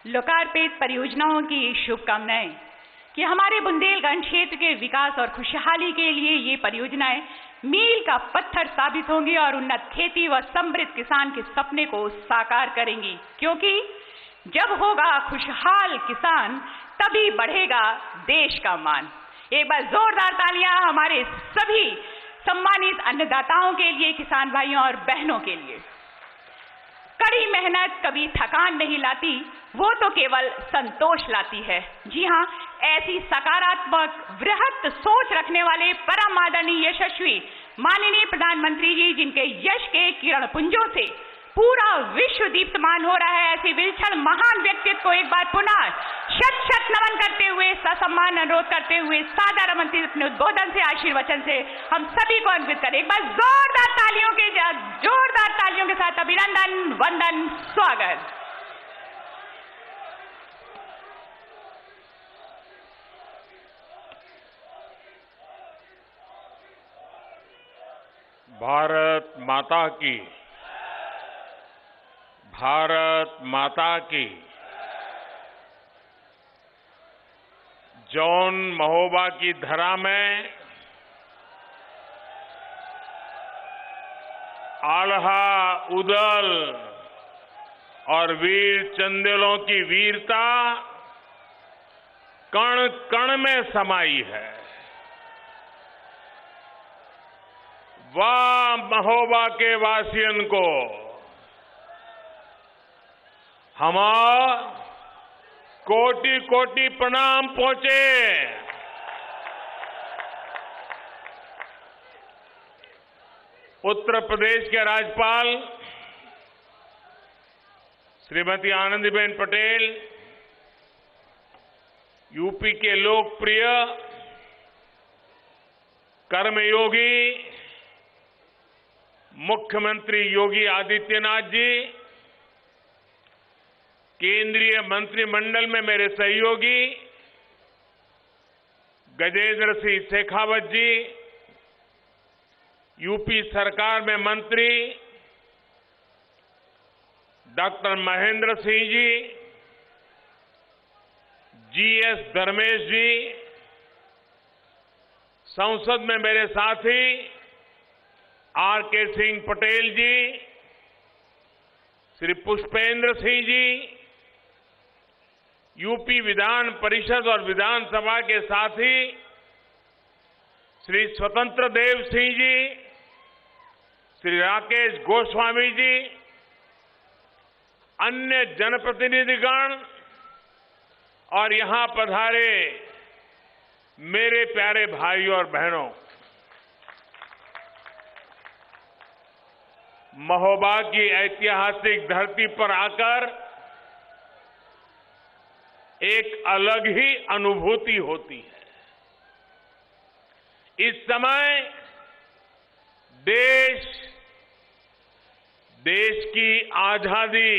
लोकार्पित परियोजनाओं की शुभकामनाएं कि हमारे बुंदेलखंड क्षेत्र के विकास और खुशहाली के लिए ये परियोजनाएं मील का पत्थर साबित होंगी और उन्नत खेती व समृद्ध किसान के सपने को साकार करेंगी, क्योंकि जब होगा खुशहाल किसान तभी बढ़ेगा देश का मान। एक बार जोरदार तालियां हमारे सभी सम्मानित अन्नदाताओं के लिए, किसान भाइयों और बहनों के लिए। कड़ी मेहनत कभी थकान नहीं लाती, वो तो केवल संतोष लाती है। जी हाँ, ऐसी सकारात्मक वृहत सोच रखने वाले परम आदरणीय यशस्वी माननीय प्रधानमंत्री जी, जिनके यश के किरण पुंजों से पूरा विश्व दीप्तमान हो रहा है, ऐसे विलक्षण महान व्यक्तित्व को एक बार पुनः शत शत नमन करते हुए, ससम्मान अनुरोध करते हुए सादर आमंत्रित अपने उद्बोधन से, आशीर्वचन से हम सभी को अन्वित करें। एक बार जोरदार तालियों के साथ अभिनंदन, वंदन, स्वागत। भारत माता की, भारत माता की। जौन महोबा की धरा में आल्हा, उदल और वीर चंदेलों की वीरता कण कण में समाई है। वाह महोबा के वासियन को हमारा कोटि कोटि प्रणाम पहुंचे। उत्तर प्रदेश के राज्यपाल श्रीमती आनंदीबेन पटेल, यूपी के लोकप्रिय कर्मयोगी मुख्यमंत्री योगी आदित्यनाथ जी, केंद्रीय मंत्रिमंडल में मेरे सहयोगी गजेंद्र सिंह शेखावत जी, यूपी सरकार में मंत्री डॉक्टर महेंद्र सिंह जी, जीएस धर्मेश जी, संसद में मेरे साथी आरके सिंह पटेल जी, श्री पुष्पेंद्र सिंह जी, यूपी विधान परिषद और विधानसभा के साथी श्री स्वतंत्र देव सिंह जी, श्री राकेश गोस्वामी जी, अन्य जनप्रतिनिधिगण और यहां पधारे मेरे प्यारे भाइयों और बहनों, महोबा की ऐतिहासिक धरती पर आकर एक अलग ही अनुभूति होती है। इस समय देश की आजादी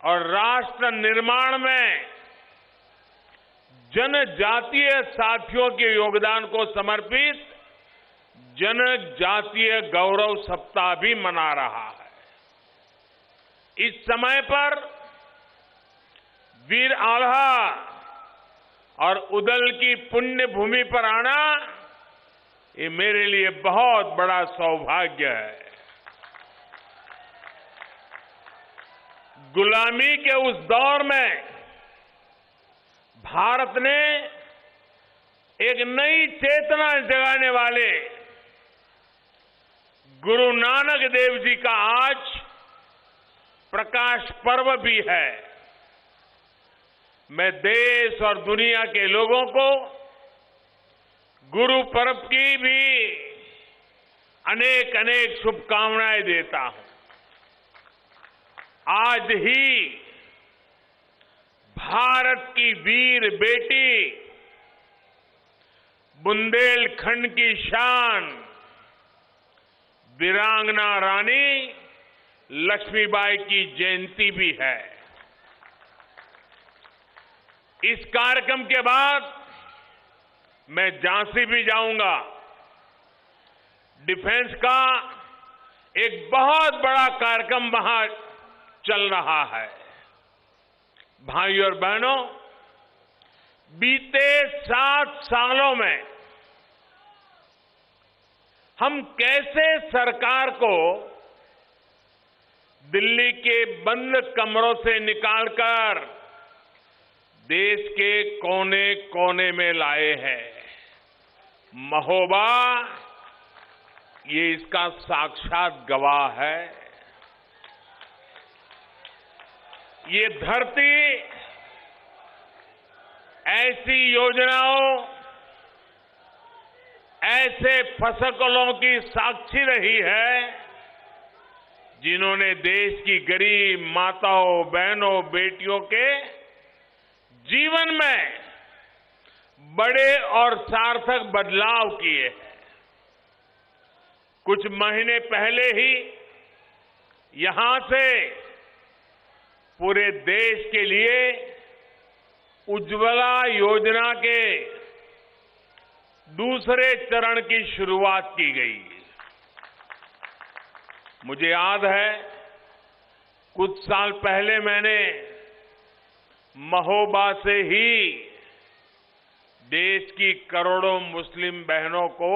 और राष्ट्र निर्माण में जनजातीय साथियों के योगदान को समर्पित जनजातीय गौरव सप्ताह भी मना रहा है। इस समय पर वीर आल्हा और उदल की पुण्य भूमि पर आना, ये मेरे लिए बहुत बड़ा सौभाग्य है। गुलामी के उस दौर में भारत ने एक नई चेतना जगाने वाले गुरु नानक देव जी का आज प्रकाश पर्व भी है। मैं देश और दुनिया के लोगों को गुरु पर्व की भी अनेक अनेक शुभकामनाएं देता हूं। आज ही भारत की वीर बेटी, बुंदेलखंड की शान, वीरांगना रानी लक्ष्मीबाई की जयंती भी है। इस कार्यक्रम के बाद मैं झांसी भी जाऊंगा। डिफेंस का एक बहुत बड़ा कार्यक्रम वहां चल रहा है। भाइयों और बहनों, बीते 7 सालों में हम कैसे सरकार को दिल्ली के बंद कमरों से निकालकर देश के कोने कोने में लाए हैं। महोबा ये इसका साक्षात गवाह है। ये धरती ऐसी योजनाओं, ऐसे फसलों की साक्षी रही है जिन्होंने देश की गरीब माताओं, बहनों, बेटियों के जीवन में बड़े और सार्थक बदलाव किए हैं। कुछ महीने पहले ही यहां से पूरे देश के लिए उज्ज्वला योजना के दूसरे चरण की शुरुआत की गई। मुझे याद है, कुछ साल पहले मैंने महोबा से ही देश की करोड़ों मुस्लिम बहनों को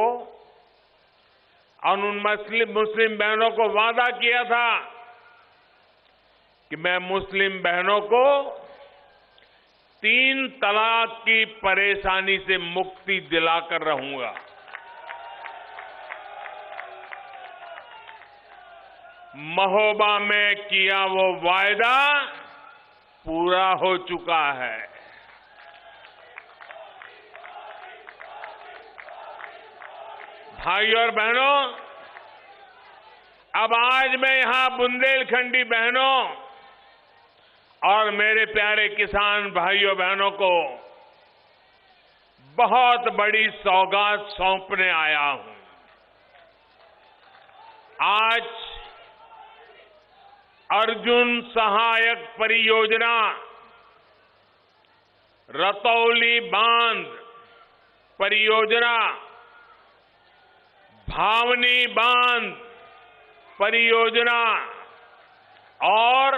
और उन मुस्लिम बहनों को वादा किया था कि मैं मुस्लिम बहनों को 3 तलाक की परेशानी से मुक्ति दिलाकर रहूंगा। महोबा में किया वो वायदा पूरा हो चुका है। भाइयों और बहनों, अब आज मैं यहां बुंदेलखंडी बहनों और मेरे प्यारे किसान भाइयों बहनों को बहुत बड़ी सौगात सौंपने आया हूं। आज अर्जुन सहायक परियोजना, रतौली बांध परियोजना, भावनी बांध परियोजना और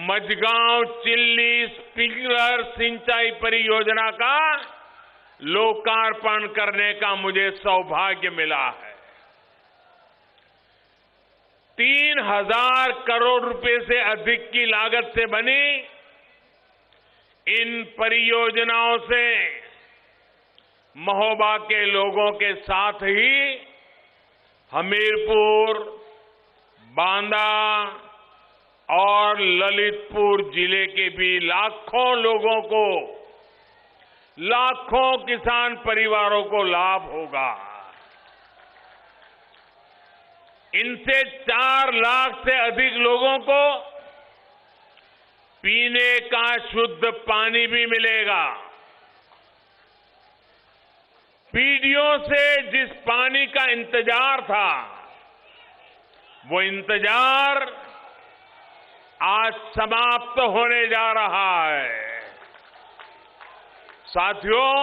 मझगांव चिल्ली स्प्रिंकलर सिंचाई परियोजना का लोकार्पण करने का मुझे सौभाग्य मिला है। 3000 करोड़ रुपए से अधिक की लागत से बनी इन परियोजनाओं से महोबा के लोगों के साथ ही हमीरपुर, बांदा और ललितपुर जिले के भी लाखों लोगों को, लाखों किसान परिवारों को लाभ होगा। इनसे 4 लाख से अधिक लोगों को पीने का शुद्ध पानी भी मिलेगा। पीढ़ियों से जिस पानी का इंतजार था, वो इंतजार आज समाप्त होने जा रहा है। साथियों,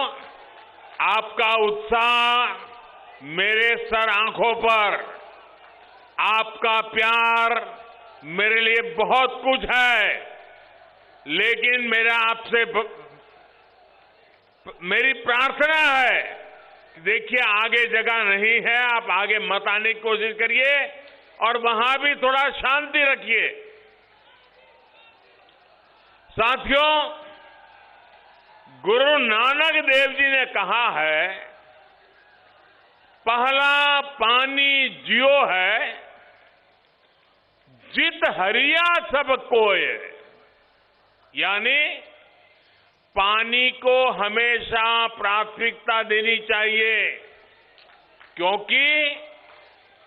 आपका उत्साह मेरे सर आंखों पर, आपका प्यार मेरे लिए बहुत कुछ है, लेकिन मेरा आपसे मेरी प्रार्थना है कि देखिए, आगे जगह नहीं है, आप आगे मत आने की कोशिश करिए और वहां भी थोड़ा शांति रखिए। साथियों, गुरु नानक देव जी ने कहा है, पहला पानी जियो है, जित हरिया सब कोय। यानी पानी को हमेशा प्राथमिकता देनी चाहिए, क्योंकि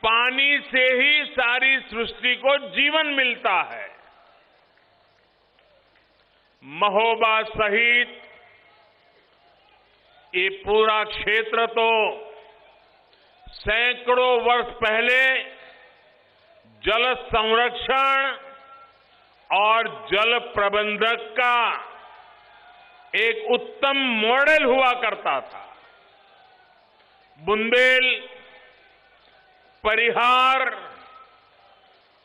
पानी से ही सारी सृष्टि को जीवन मिलता है। महोबा सहित ये पूरा क्षेत्र तो सैकड़ों वर्ष पहले जल संरक्षण और जल प्रबंधन का एक उत्तम मॉडल हुआ करता था। बुंदेल, परिहार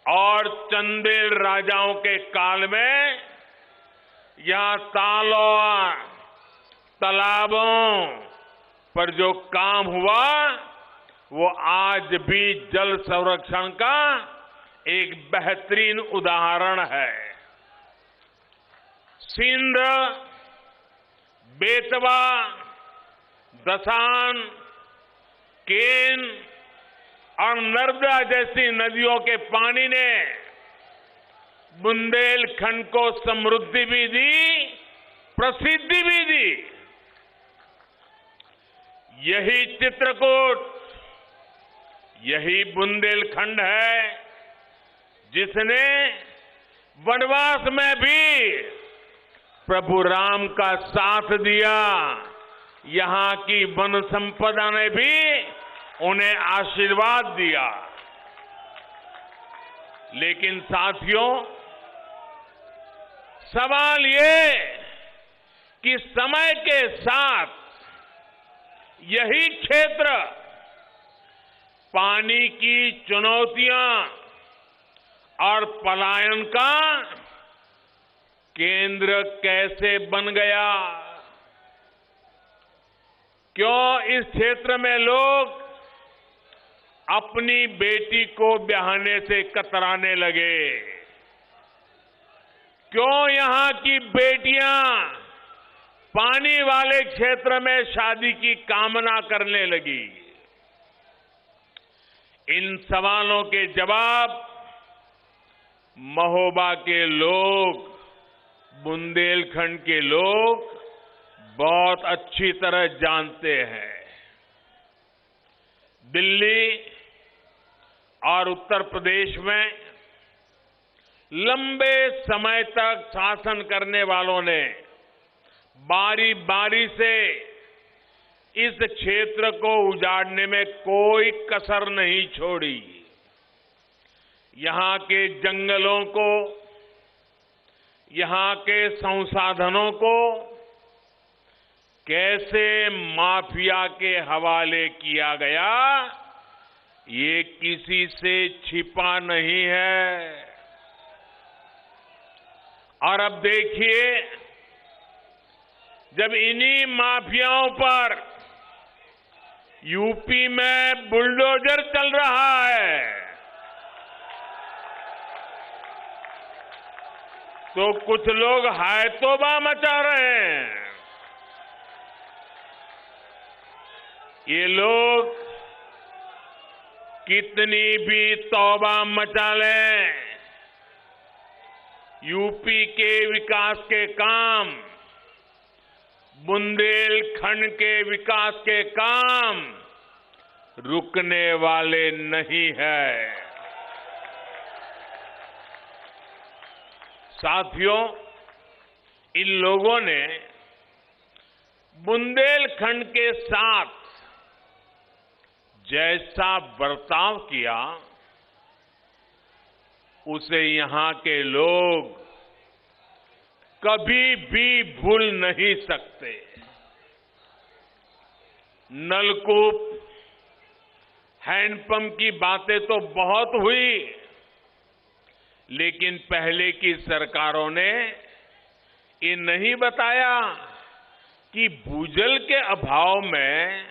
और चंदेल राजाओं के काल में यहां तालों, तालाबों पर जो काम हुआ वो आज भी जल संरक्षण का एक बेहतरीन उदाहरण है। सिंध, बेतवा, दसान, केन और नर्मदा जैसी नदियों के पानी ने बुंदेलखंड को समृद्धि भी दी, प्रसिद्धि भी दी। यही चित्रकूट, यही बुंदेलखंड है जिसने वनवास में भी प्रभु राम का साथ दिया। यहां की वन संपदा ने भी उन्हें आशीर्वाद दिया। लेकिन साथियों, सवाल ये कि समय के साथ यही क्षेत्र पानी की चुनौतियां और पलायन का केंद्र कैसे बन गया? क्यों इस क्षेत्र में लोग अपनी बेटी को ब्याहने से कतराने लगे? क्यों यहां की बेटियां पानी वाले क्षेत्र में शादी की कामना करने लगी? इन सवालों के जवाब महोबा के लोग, बुंदेलखंड के लोग बहुत अच्छी तरह जानते हैं। दिल्ली और उत्तर प्रदेश में लंबे समय तक शासन करने वालों ने बारी बारी से इस क्षेत्र को उजाड़ने में कोई कसर नहीं छोड़ी। यहां के जंगलों को, यहां के संसाधनों को कैसे माफिया के हवाले किया गया, ये किसी से छिपा नहीं है। और अब देखिए, जब इन्हीं माफियाओं पर यूपी में बुलडोजर चल रहा है, तो कुछ लोग हाय तौबा मचा रहे हैं। ये लोग कितनी भी तौबा मचा लें, यूपी के विकास के काम, बुंदेलखंड के विकास के काम रुकने वाले नहीं है। साथियों, इन लोगों ने बुंदेलखंड के साथ जैसा बर्ताव किया, उसे यहां के लोग कभी भी भूल नहीं सकते। नलकूप, हैंडपंप की बातें तो बहुत हुई, लेकिन पहले की सरकारों ने ये नहीं बताया कि भूजल के अभाव में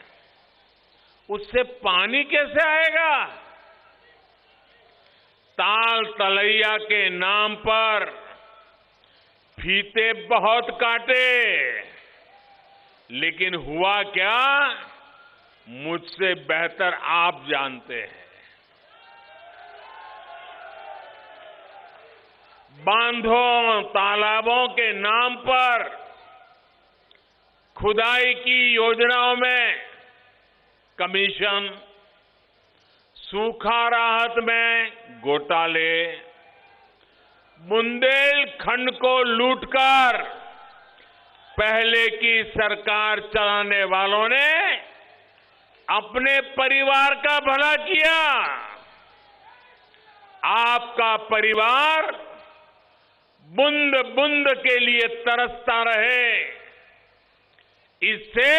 उससे पानी कैसे आएगा। ताल तलैया के नाम पर फीते बहुत काटे, लेकिन हुआ क्या, मुझसे बेहतर आप जानते हैं। बांधों, तालाबों के नाम पर खुदाई की योजनाओं में कमीशन, सूखा राहत में घोटाले, बुंदेलखंड को लूटकर पहले की सरकार चलाने वालों ने अपने परिवार का भला किया। आपका परिवार बूंद बूंद के लिए तरसता रहे, इससे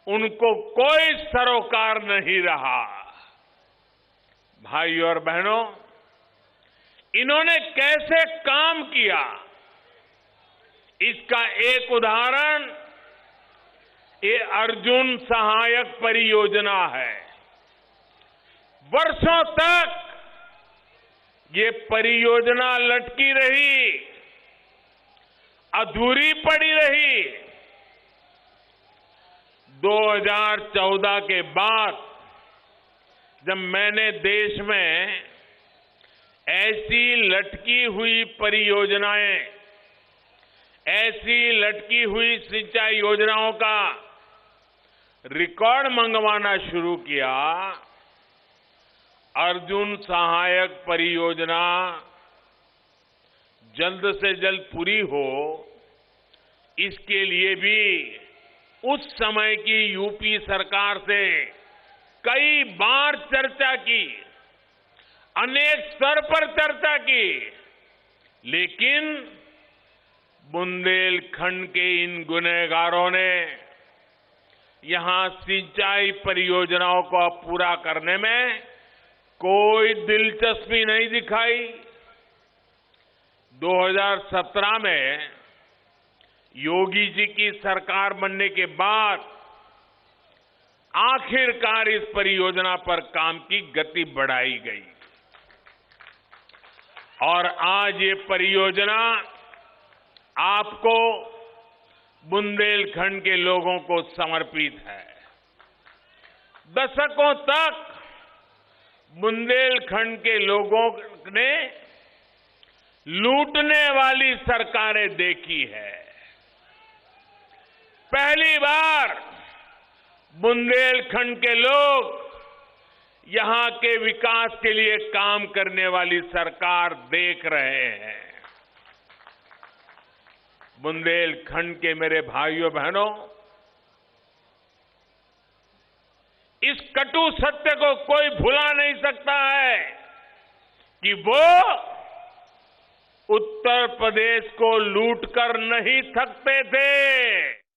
उनको कोई सरोकार नहीं रहा। भाइयों और बहनों, इन्होंने कैसे काम किया, इसका एक उदाहरण ये अर्जुन सहायक परियोजना है। वर्षों तक ये परियोजना लटकी रही, अधूरी पड़ी रही। 2014 के बाद जब मैंने देश में ऐसी लटकी हुई परियोजनाएं, ऐसी लटकी हुई सिंचाई योजनाओं का रिकॉर्ड मंगवाना शुरू किया, अर्जुन सहायक परियोजना जल्द से जल्द पूरी हो, इसके लिए भी उस समय की यूपी सरकार से कई बार चर्चा की, अनेक स्तर पर चर्चा की, लेकिन बुंदेलखंड के इन गुनहगारों ने यहां सिंचाई परियोजनाओं को पूरा करने में कोई दिलचस्पी नहीं दिखाई। 2017 में योगी जी की सरकार बनने के बाद आखिरकार इस परियोजना पर काम की गति बढ़ाई गई और आज ये परियोजना आपको, बुंदेलखंड के लोगों को समर्पित है। दशकों तक बुंदेलखंड के लोगों ने लूटने वाली सरकारें देखी है। पहली बार बुंदेलखंड के लोग यहां के विकास के लिए काम करने वाली सरकार देख रहे हैं। बुंदेलखंड के मेरे भाइयों बहनों, इस कटु सत्य को कोई भुला नहीं सकता है कि वो उत्तर प्रदेश को लूटकर नहीं थकते थे।